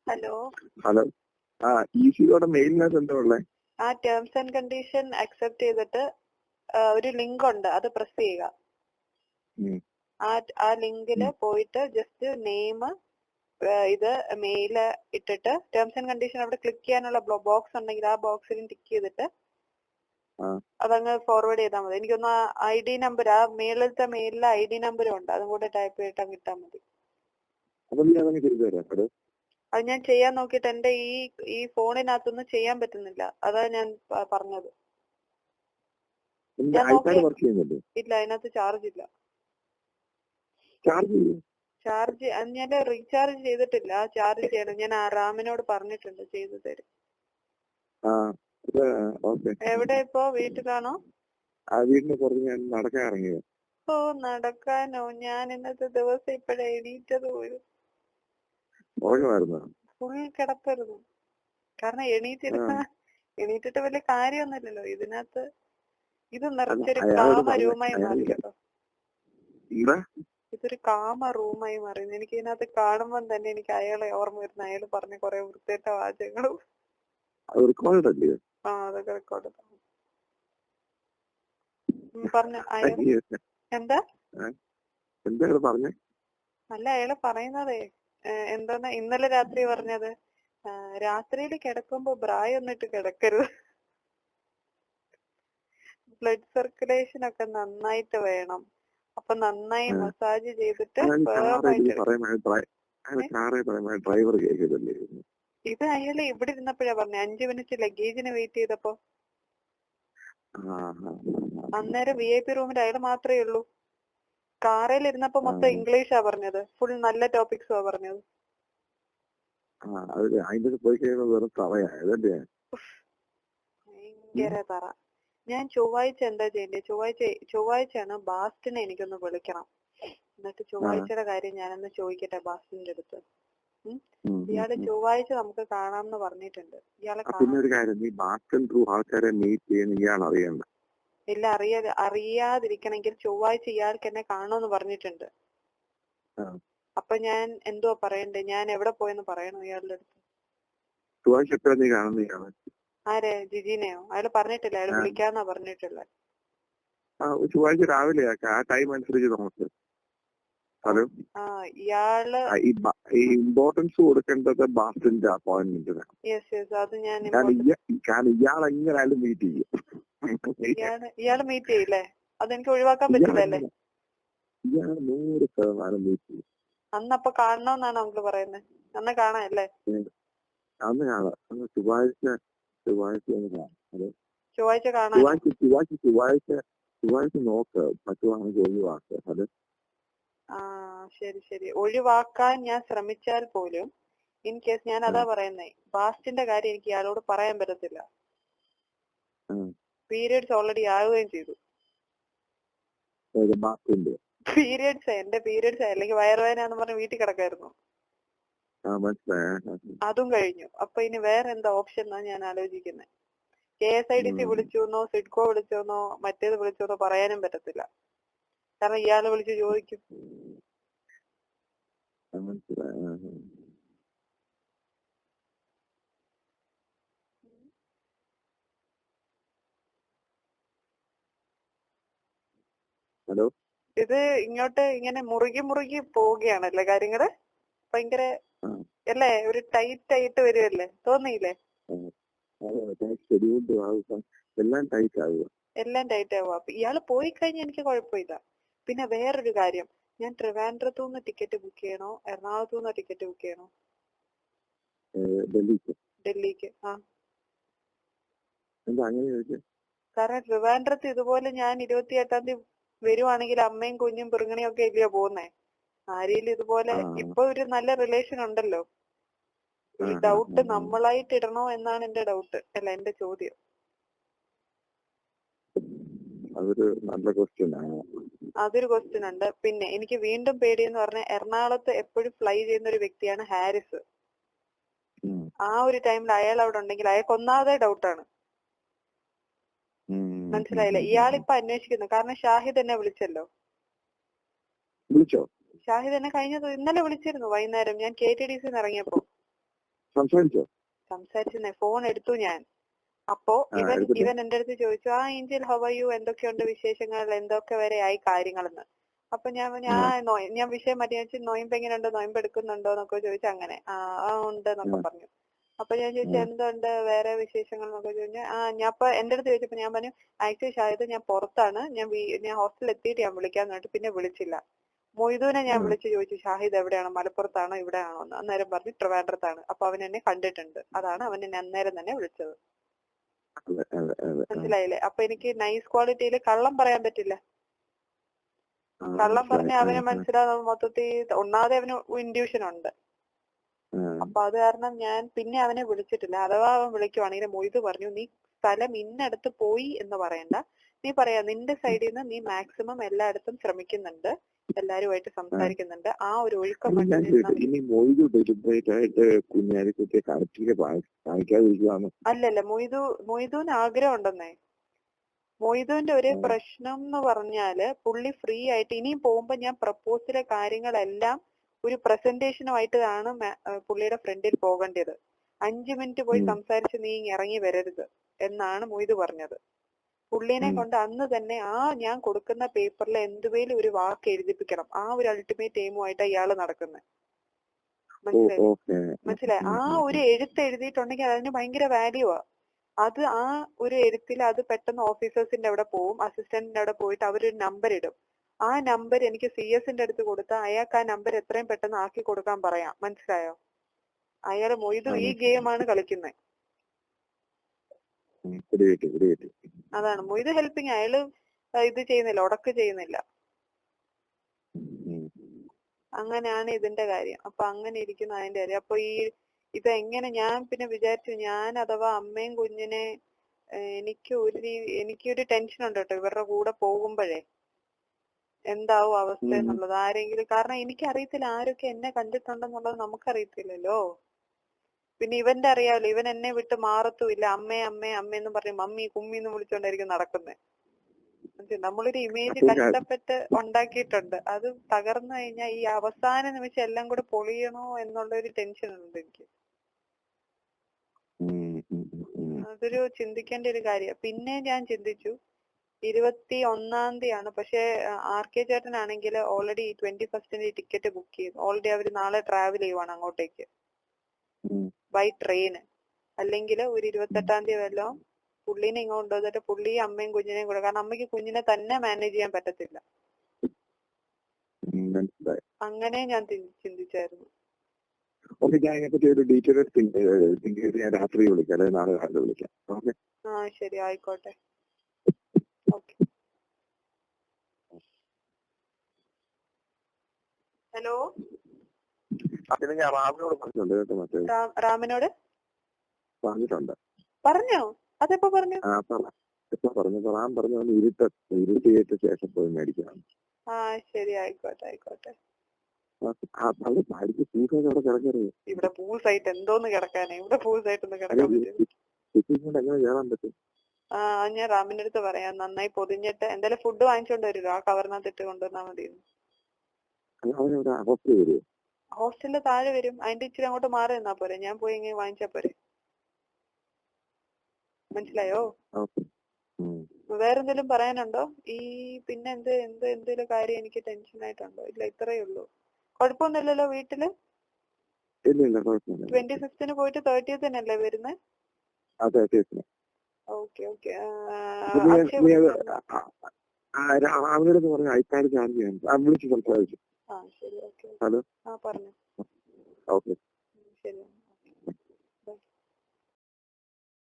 Hello. Hello. ഈസിയോടെ മെയിലിനകത്ത് എന്താ ഉള്ളേ? ആ ടേംസ് ആൻഡ് കണ്ടീഷൻ അക്സെപ്റ്റ് ചെയ്തിട്ട് ഒരു ലിങ്ക് ഉണ്ട്, അത് പ്രസ് ചെയ്യുക. ആ ലിങ്കില് പോയിട്ട് ജസ്റ്റ് നെയിം, ഇത് മെയില് ഇട്ടിട്ട് ടേംസ് ആൻഡ് കണ്ടീഷൻ അവിടെ ക്ലിക്ക് ചെയ്യാനുള്ള ബോക്സ് ഉണ്ടെങ്കിൽ ആ ബോക്സിലും ടിക്ക് ചെയ്തിട്ട് അതങ്ങ് ഫോർവേഡ് ചെയ്താൽ മതി. എനിക്കൊന്ന് ID നമ്പർ, ആ മേളിലത്തെ മെയിലിലെ ID നമ്പരും ഉണ്ട്, അതും കൂടെ ടൈപ്പ് ചെയ്തിട്ട് അങ്ങ് ഇട്ടാൽ മതി. അത് ഞാൻ ചെയ്യാൻ നോക്കിയിട്ട് എന്റെ ഈ ഫോണിനകത്തൊന്നും ചെയ്യാൻ പറ്റുന്നില്ല, അതാ ഞാൻ പറഞ്ഞത്. ഞാൻ ഇല്ല, അതിനകത്ത് ചാർജ് ഇല്ല. ചാർജ് ഞാൻ റീചാർജ് ചെയ്തിട്ടില്ല, ചാർജ് ചെയ്യണം. ഞാൻ റാമിനോട് പറഞ്ഞിട്ടുണ്ട്, ചെയ്തു തരും. എവിടെ ഇപ്പോ? വീട്ടിലാണോ? ഓ, നടക്കാനോ? ഞാൻ ഇന്നത്തെ ദിവസം ഇപ്പഴേ എണീറ്റത് പോലും. ഫുൾ കിടപ്പായിരുന്നു. കാരണം എണീറ്റിട്ട് വലിയ കാര്യമൊന്നുമില്ലല്ലോ ഇതിനകത്ത്. ഇത് നിറച്ചൊരു കാമ റൂമായി മാറി കേട്ടോ. ഇതൊരു കാമ റൂമായി മാറിയത്. എനിക്ക് ഇതിനകത്ത് കാണുമ്പോൾ തന്നെ എനിക്ക് അയാളെ ഓർമ്മ വരുന്ന, അയാൾ പറഞ്ഞ കുറെ വൃത്തികെട്ട വാചകങ്ങളും. അതൊക്കെ റെക്കോർഡ് പറഞ്ഞു. എന്താ അല്ല, അയാള് പറയുന്നതേ എന്താന്ന് ഇന്നലെ രാത്രി പറഞ്ഞത്, രാത്രിയിൽ കിടക്കുമ്പോ ബ്രായ ഒന്നിട്ട് കിടക്കരുത്, ബ്ലഡ് സർക്കുലേഷൻ ഒക്കെ നന്നായിട്ട് വേണം, അപ്പൊ നന്നായി മസാജ് ചെയ്തിട്ട്. ഇത് അയാള് ഇവിടെ ഇരുന്നപ്പോഴാ പറഞ്ഞ, 5 മിനിറ്റ് ലഗേജിന് വെയിറ്റ് ചെയ്തപ്പോ. അന്നേരം VIP റൂമിൽ അയാൾ മാത്രമേ ഉള്ളൂ. കാറിൽ ഇരുന്നപ്പോ മൊത്തം ഇംഗ്ലീഷാ പറഞ്ഞത്, ഫുൾ നല്ല ടോപ്പിക്സാ പറഞ്ഞത്. ഭയങ്കര തറ. ഞാൻ ചൊവ്വാഴ്ച എന്താ ചെയ്യണ്ടേ? ചൊവ്വാഴ്ചയാണ് ബാസ്റ്റിനെ എനിക്കൊന്ന് വിളിക്കണം. എന്നിട്ട് ചൊവ്വാഴ്ചയുടെ കാര്യം ഞാനൊന്ന് ചോദിക്കട്ടെ ബാസ്റ്റിന്റെ അടുത്ത്. ഇയാള് ചൊവ്വാഴ്ച നമുക്ക് കാണാമെന്ന് പറഞ്ഞിട്ടുണ്ട്. ഇയാളെ ഇല്ല, അറിയാതിരിക്കണമെങ്കിൽ ചൊവ്വാഴ്ച ഇയാൾക്ക് എന്നെ കാണുമെന്ന് പറഞ്ഞിട്ടുണ്ട്. അപ്പൊ ഞാൻ എന്തുവാ പറയണ്ടേ? ഞാൻ എവിടെ പോയെന്ന് പറയണോ ഇയാളുടെ അടുത്ത്? ആരെ? ജിജിനെയോ? അയാള് പറഞ്ഞിട്ടില്ല, അയാള് വിളിക്കാന്നാ പറഞ്ഞിട്ടില്ല. ചൊവ്വാഴ്ച രാവിലെ ആ ടൈം അനുസരിച്ച് നമുക്ക്. ഇയാള് ഇമ്പോർട്ടൻസ് കൊടുക്കേണ്ടത് ബാസ്റ്റിന്റെ അപ്പോയിന്റ്മെന്റിന്. അത് ഞാൻ ഇയാളെങ്ങനെയാലും മീറ്റ് ചെയ്യും. ഇയാള് മീറ്റ് ചെയ്യില്ലേ? അതെനിക്ക് ഒഴിവാക്കാൻ പറ്റില്ലല്ലേ? ഇയാള് 100% മീറ്റ് ചെയ്യും. അന്നപ്പൊ കാണണമെന്നാണ് അങ്കിള് പറയുന്നത്. അന്ന് കാണാല്ലേ? അന്ന് കാണാം. ചൊവ്വാഴ്ച കാണാം. ചൊവ്വാഴ്ച നോക്ക്, പറ്റുവാണെങ്കിൽ ഒഴിവാക്ക്. അത് ശരി. ഒഴിവാക്കാൻ ഞാൻ ശ്രമിച്ചാൽ പോലും ഇൻ കേസ്, ഞാൻ അതാ പറയുന്നേ, ബാസ്റ്റിന്റെ കാര്യം എനിക്ക് ഇയാളോട് പറയാൻ പറ്റത്തില്ല. പീരിയഡ്സ് ഓൾറെഡി ആവുകയും ചെയ്തു. എന്റെ പീരിയഡ്സ് അല്ലെങ്കിൽ വയറുവേദന പറഞ്ഞ് വീട്ടിൽ കിടക്കായിരുന്നു. അതും കഴിഞ്ഞു. അപ്പൊ ഇനി വേറെ എന്താ ഓപ്ഷൻ എന്നാണ് ഞാൻ ആലോചിക്കുന്നത്. KSIDC വിളിച്ചോന്നോ, സിഡ്കോ വിളിച്ചോന്നോ, മറ്റേത് വിളിച്ചോന്നോ പറയാനും പറ്റത്തില്ല. കാരണം ഇയാള് വിളിച്ച് ചോദിക്കും. ഹലോ. ഇത് ഇങ്ങോട്ട് ഇങ്ങനെ മുറുകി പോവുകയാണല്ലേ കാര്യങ്ങള്? ഭയങ്കര അല്ലേ, ഒരു ടൈറ്റ് ആയിട്ട് വരുമല്ലേ, തോന്നിയില്ലേ? എല്ലാം ടൈറ്റ് ആവുക. അപ്പൊ ഇയാള് പോയി കഴിഞ്ഞാൽ എനിക്ക് കുഴപ്പമില്ല. പിന്നെ വേറൊരു കാര്യം, ഞാൻ ട്രിവാൻഡ്രത്തുനിന്ന് ടിക്കറ്റ് ബുക്ക് ചെയ്യണോ എറണാകുളത്തുനിന്ന് ടിക്കറ്റ് ബുക്ക് ചെയ്യണോ? ഡൽഹിക്ക്. കാരണം ട്രിവാൻഡ്രത്ത് ഇതുപോലെ ഞാൻ 28-ാം തീയതി വരുവാണെങ്കിൽ അമ്മയും കുഞ്ഞും പിറുങ്ങണിയും ഒക്കെ ഇല്ലയോ പോകുന്നേ. ആരെയും ഇതുപോലെ ഇപ്പൊ ഒരു നല്ല റിലേഷൻ ഉണ്ടല്ലോ. ഒരു ഡൗട്ട് നമ്മളായിട്ട് ഇടണോ എന്നാണ് എന്റെ ഡൗട്ട്, അല്ല എന്റെ ചോദ്യം. അതൊരു ക്വസ്റ്റ്യൻ ഉണ്ട്. പിന്നെ എനിക്ക് വീണ്ടും പേടിയെന്ന് പറഞ്ഞാൽ, എറണാകുളത്ത് എപ്പോഴും ഫ്ലൈ ചെയ്യുന്ന ഒരു വ്യക്തിയാണ് ഹാരിസ്. ആ ഒരു ടൈമിൽ അയാൾ അവിടെ ഉണ്ടെങ്കിൽ അയാൾക്ക് ഒന്നാമതേ ഡൗട്ടാണ്. മനസ്സിലായില്ല? ഇയാളിപ്പോ അന്വേഷിക്കുന്നു. കാരണം ഷാഹിദ് എന്നെ വിളിച്ചല്ലോ. ഷാഹിദ് എന്നെ ഇന്നലെ വിളിച്ചിരുന്നു വൈകുന്നേരം, ഞാൻ KTDC ഇറങ്ങിയപ്പോ. സംസാരിച്ചെന്നേ, ഫോൺ എടുത്തു ഞാൻ. അപ്പോ ഇവൻ എന്റെ അടുത്ത് ചോദിച്ചു, ഏഞ്ചൽ ഹൗ ആർ യു, എന്തൊക്കെയുണ്ട് വിശേഷങ്ങൾ, എന്തൊക്കെ വരെ ആയി കാര്യങ്ങളെന്ന്. അപ്പൊ ഞാൻ വിഷയം മാറ്റി വെച്ച്, നൊയമ്പ് എങ്ങനെയുണ്ട്, നൊയമ്പ് എടുക്കുന്നുണ്ടോ എന്നൊക്കെ ചോദിച്ചു. അങ്ങനെ ഉണ്ട് എന്നൊക്കെ പറഞ്ഞു. അപ്പൊ ഞാൻ ചോദിച്ചു എന്തുണ്ട് വേറെ വിശേഷങ്ങൾ എന്നൊക്കെ ചോദിച്ചു. ഞാൻ അപ്പൊ എന്റെ അടുത്ത് ചോദിച്ചപ്പോ ഞാൻ പറഞ്ഞു, ആക്ച്വലി ഷാഹിദ് ഞാൻ പുറത്താണ്, ഞാൻ ഹോസ്റ്റലിൽ എത്തിയിട്ട് ഞാൻ വിളിക്കാന്ന് പറഞ്ഞിട്ട് പിന്നെ വിളിച്ചില്ല. മൊയ്തുവിനെ ഞാൻ വിളിച്ചു ചോദിച്ചു, ഷാഹിദ് എവിടെയാണ്, മലപ്പുറത്താണോ ഇവിടെയാണോ എന്ന്. അന്നേരം പറഞ്ഞു ട്രിവാൻഡ്രത്താണ്. അപ്പൊ അവൻ എന്നെ കണ്ടിട്ടുണ്ട്. അതാണ് അവൻ എന്നെ അന്നേരം തന്നെ വിളിച്ചത്. മനസ്സിലായില്ലേ? അപ്പൊ എനിക്ക് നൈസ് ക്വാളിറ്റിയിൽ കള്ളം പറയാൻ പറ്റില്ല. കള്ളം പറഞ്ഞ അവന് മനസ്സിലാകുന്നത് മൊത്തത്തിൽ ഒന്നാമതെ അവന് ഇൻഡ്യൂഷൻ ഉണ്ട്. അപ്പൊ അത് കാരണം ഞാൻ പിന്നെ അവനെ വിളിച്ചിട്ടില്ല. അഥവാ അവൻ വിളിക്കുവാണെങ്കിൽ മൊയ്ത് പറഞ്ഞു, നീ സ്ഥലം ഇന്നടുത്ത് പോയി എന്ന് പറയണ്ട, നീ പറയാ നിന്റെ സൈഡിൽ നിന്ന് നീ മാക്സിമം എല്ലായിടത്തും ശ്രമിക്കുന്നുണ്ട്, എല്ലാരുമായിട്ട് സംസാരിക്കുന്നുണ്ട്, ആ ഒരു ഒഴുക്കം. അല്ലല്ല, മൊയ്തുവിന് ആഗ്രഹം ഉണ്ടെന്നേ. മൊയ്തുവിന്റെ ഒരു പ്രശ്നം എന്ന് പറഞ്ഞാല് പുള്ളി ഫ്രീ ആയിട്ട് ഇനിയും പോകുമ്പോ ഞാൻ പ്രപ്പോസിലെ കാര്യങ്ങളെല്ലാം ഒരു പ്രസന്റേഷനുമായിട്ടാണ് പുള്ളിയുടെ ഫ്രണ്ടിൽ പോകേണ്ടത്. 5 മിനിറ്റ് പോയി സംസാരിച്ച് നീ ഇറങ്ങി വരരുത് എന്നാണ് മൊയ്തു പറഞ്ഞത്. പുള്ളിനെ കൊണ്ട് അന്ന് തന്നെ ഞാൻ കൊടുക്കുന്ന പേപ്പറിൽ എന്തുവേലും ഒരു വാക്ക് എഴുതിപ്പിക്കണം. ആ ഒരു അൾട്ടിമേറ്റ് എയിമുമായിട്ടാണ് ഇയാള് നടക്കുന്നത്. മനസ്സിലായി? ആ ഒരു എഴുത്ത് എഴുതിയിട്ടുണ്ടെങ്കിൽ അതിന് ഭയങ്കര വാല്യൂവാ. അത് ആ ഒരു എഴുത്തിൽ അത് പെട്ടെന്ന് ഓഫീസേഴ്സിന്റെ അവിടെ പോവും, അസിസ്റ്റന്റിന്റെ അവിടെ പോയിട്ട് അവരൊരു നമ്പർ ഇടും. ആ നമ്പർ എനിക്ക് CS-ന്റെ അടുത്ത് കൊടുത്താൽ അയാൾക്ക് ആ നമ്പർ എത്രയും പെട്ടെന്ന് ആക്കി കൊടുക്കാൻ പറയാം. മനസ്സിലായോ? അയാള് മൊയ്തു ഈ ഗെയിമാണ് കളിക്കുന്നത്. അതാണ് മൊയ്തു ഹെൽപ്പിങ്. അയാള് ഇത് ചെയ്യുന്നില്ല, ഉടക്ക് ചെയ്യുന്നില്ല. അങ്ങനെയാണ് ഇതിന്റെ കാര്യം. അപ്പൊ അങ്ങനെ ഇരിക്കുന്ന അതിന്റെ കാര്യം. അപ്പൊ ഇതെങ്ങനെ ഞാൻ പിന്നെ വിചാരിച്ചു, ഞാൻ അഥവാ അമ്മയും കുഞ്ഞിനെ എനിക്കൊരു ടെൻഷൻ ഉണ്ട് കേട്ടോ ഇവരുടെ കൂടെ പോകുമ്പോഴേ എന്താവും അവസ്ഥ എന്നുള്ളത്. ആരെങ്കിലും, കാരണം എനിക്കറിയത്തില്ല ആരൊക്കെ എന്നെ കണ്ടിട്ടുണ്ടെന്നുള്ളത് നമുക്കറിയത്തില്ലല്ലോ. പിന്നെ ഇവന്റെ അറിയാമല്ലോ, ഇവൻ എന്നെ വിട്ട് മാറത്തുമില്ല. അമ്മേ അമ്മേ അമ്മയെന്ന് പറഞ്ഞ് മമ്മി കുമ്മി എന്ന് വിളിച്ചോണ്ടായിരിക്കും നടക്കുന്നത്. നമ്മളൊരു ഇമേജ് കഷ്ടപ്പെട്ട് ഉണ്ടാക്കിയിട്ടുണ്ട്. അത് തകർന്നു കഴിഞ്ഞാൽ ഈ അവസാന നിമിഷം എല്ലാം കൂടെ പൊളിയണോ എന്നുള്ള ഒരു ടെൻഷൻ ഉണ്ട് എനിക്ക്. അതൊരു ചിന്തിക്കേണ്ട ഒരു കാര്യം. പിന്നെ ഞാൻ ചിന്തിച്ചു 21-ാം തീയതിയാണ്. പക്ഷെ RK ചേട്ടനാണെങ്കിൽ ഓൾറെഡി 21st ടിക്കറ്റ് ബുക്ക് ചെയ്തു. ഓൾറെഡി അവര് നാളെ ട്രാവൽ ചെയ്യുവാണ് അങ്ങോട്ടേക്ക് ബൈ ട്രെയിന്. അല്ലെങ്കിൽ ഒരു 28-ാം തീയതി വല്ലോ പുള്ളീനെ ഇങ്ങോട്ട് കൊണ്ടുവന്നിട്ട് പുള്ളി അമ്മയും കുഞ്ഞിനെയും കൂടെ, കാരണം അമ്മയ്ക്ക് കുഞ്ഞിനെ തന്നെ മാനേജ് ചെയ്യാൻ പറ്റത്തില്ല. അങ്ങനെ ഞാൻ ചിന്തിച്ചായിരുന്നു. ശരി, ആയിക്കോട്ടെ. ഓക്കെ. ഹലോ, റാമിനോട് പറഞ്ഞോ? അതെപ്പോ പറഞ്ഞു? ശരി, ആയിക്കോട്ടെ ആയിക്കോട്ടെ. ഇവിടെ പൂൾ സൈറ്റ് എന്തോന്ന് കിടക്കാനേ, ഇവിടെ പൂൾ സൈറ്റ് ഒന്ന് കിടക്കാൻ പറ്റും. ഞാൻ റാമിന്റെ അടുത്ത് പറയാം. നന്നായി പൊതിഞ്ഞിട്ട് എന്തായാലും ഫുഡ് വാങ്ങിച്ചോണ്ട് വരുമല്ലോ, ആ കവറിനകത്ത് ഇട്ട് കൊണ്ടുവന്നാ മതി. ഹോസ്റ്റലില് താഴെ വരും, അതിന്റെ ഇച്ചിരി അങ്ങോട്ട് മാറി നിന്നാ പോരെ, ഞാൻ പോയി ഇങ്ങനെ വാങ്ങിച്ചാ പോരെ. മനസ്സിലായോ? വേറെന്തെങ്കിലും പറയാനുണ്ടോ? പിന്നെ എന്തെങ്കിലും കാര്യം എനിക്ക് ടെൻഷൻ ആയിട്ടുണ്ടോ? ഇല്ല, ഇത്രയേ ഉള്ളൂ. കുഴപ്പമൊന്നുമില്ലല്ലോ വീട്ടില്? 25th പോയിട്ട് 30th അല്ലേ വരുന്നത്? Okay okay. ശരി, ഓക്കെ. പറഞ്ഞു.